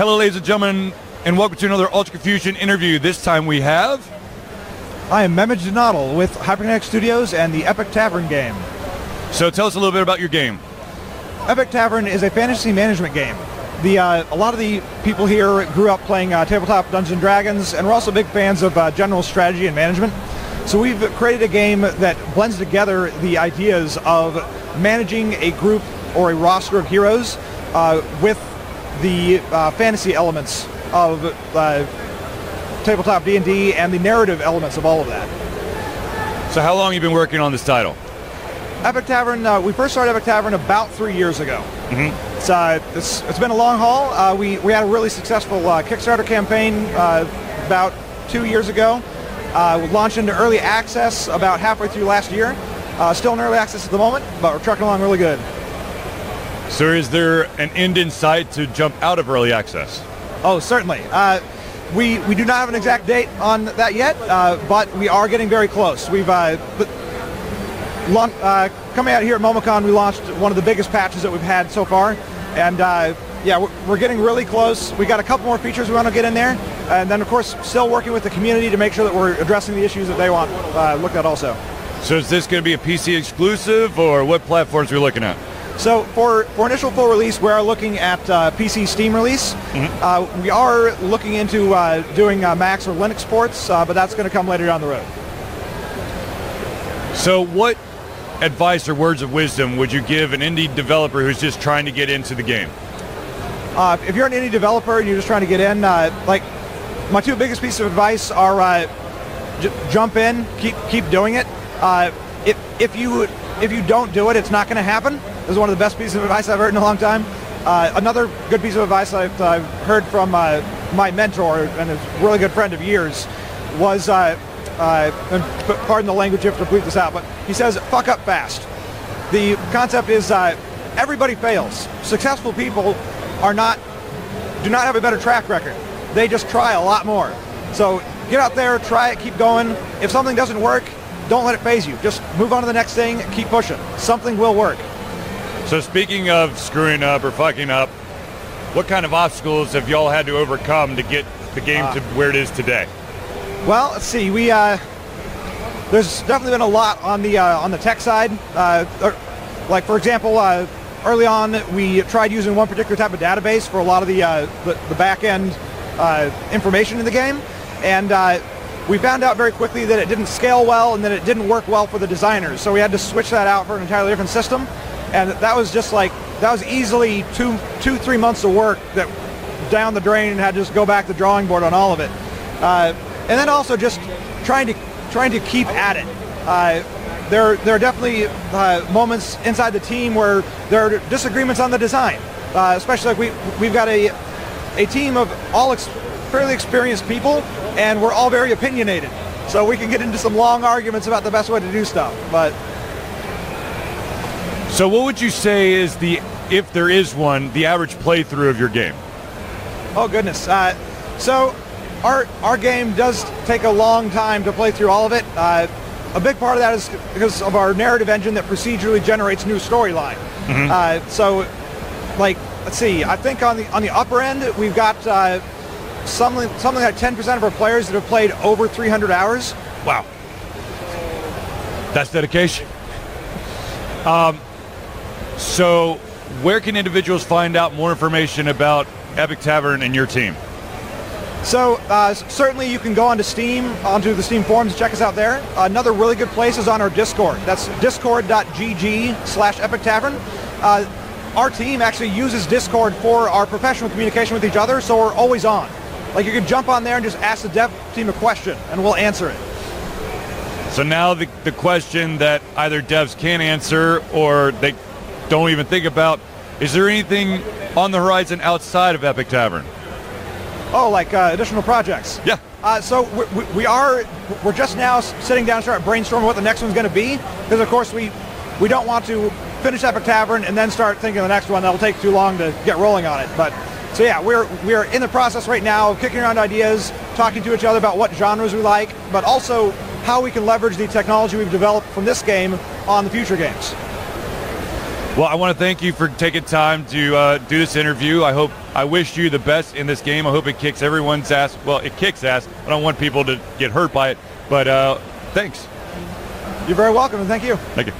Hello, ladies and gentlemen, and welcome to another Ultra Confusion interview. This time we have... I am Mehmet Janadal with Hyperkinetic Studios and the Epic Tavern game. So tell us a little bit about your game. Epic Tavern is a fantasy management game. A lot of the people here grew up playing tabletop Dungeons & Dragons, and we're also big fans of general strategy and management. So we've created a game that blends together the ideas of managing a group or a roster of heroes with the fantasy elements of tabletop D&D and the narrative elements of all of that. So how long have you been working on this title? Epic Tavern, we first started Epic Tavern about 3 years ago. Mm-hmm. It's been a long haul. We had a really successful Kickstarter campaign about 2 years ago. We launched into early access about halfway through last year. Still in early access at the moment, but we're trucking along really good. So is there an end in sight to jump out of early access? Oh, certainly. We do not have an exact date on that yet, but we are getting very close. We've coming out here at MomoCon, we launched one of the biggest patches that we've had so far, and yeah, we're getting really close. We got a couple more features we want to get in there, and then of course still working with the community to make sure that we're addressing the issues that they want looked at also. So is this going to be a PC exclusive, or what platforms are we looking at? So for initial full release, we are looking at PC Steam release. Mm-hmm. We are looking into doing Macs or Linux ports, but that's going to come later down the road. So what advice or words of wisdom would you give an indie developer who's just trying to get into the game? If you're an indie developer and you're just trying to get in, like my two biggest pieces of advice are jump in, keep doing it. If you don't do it, it's not going to happen. This is one of the best pieces of advice I've heard in a long time. Another good piece of advice I've heard from my mentor and a really good friend of years was, and pardon the language, you have to bleep this out, but he says, fuck up fast. The concept is everybody fails. Successful people do not have a better track record. They just try a lot more. So get out there, try it, keep going. If something doesn't work, don't let it faze you. Just move on to the next thing, keep pushing. Something will work. So speaking of screwing up or fucking up, what kind of obstacles have y'all had to overcome to get the game to where it is today? Well, let's see. There's definitely been a lot on the tech side. Like for example, early on we tried using one particular type of database for a lot of the back end information in the game, and we found out very quickly that it didn't scale well and that it didn't work well for the designers. So we had to switch that out for an entirely different system. And that was easily 2-3 months of work that down the drain, and had to just go back to the drawing board on all of it. And then also just trying to keep at it. There are definitely moments inside the team where there are disagreements on the design. Especially like we've got a team of all fairly experienced people, and we're all very opinionated. So we can get into some long arguments about the best way to do stuff. So what would you say is if there is one, the average playthrough of your game? Oh goodness. So our game does take a long time to play through all of it. A big part of that is because of our narrative engine that procedurally generates new storyline. Mm-hmm. So like, let's see, I think on the upper end, we've got something like 10% of our players that have played over 300 hours. Wow. That's dedication. So where can individuals find out more information about Epic Tavern and your team? So certainly you can go onto the Steam forums and check us out there. Another really good place is on our Discord. That's discord.gg/Epic Tavern. Our team actually uses Discord for our professional communication with each other, so we're always on. Like you can jump on there and just ask the dev team a question and we'll answer it. So now the question that either devs can't answer or they don't even think about, is there anything on the horizon outside of Epic Tavern? Oh, like additional projects? Yeah. So we're just now sitting down and start brainstorming what the next one's going to be, because of course we don't want to finish Epic Tavern and then start thinking of the next one. That'll take too long to get rolling on it. But so yeah, we're in the process right now of kicking around ideas, talking to each other about what genres we like, but also how we can leverage the technology we've developed from this game on the future games. Well, I want to thank you for taking time to do this interview. I wish you the best in this game. I hope it kicks everyone's ass. Well, it kicks ass. I don't want people to get hurt by it, but thanks. You're very welcome, and thank you. Thank you.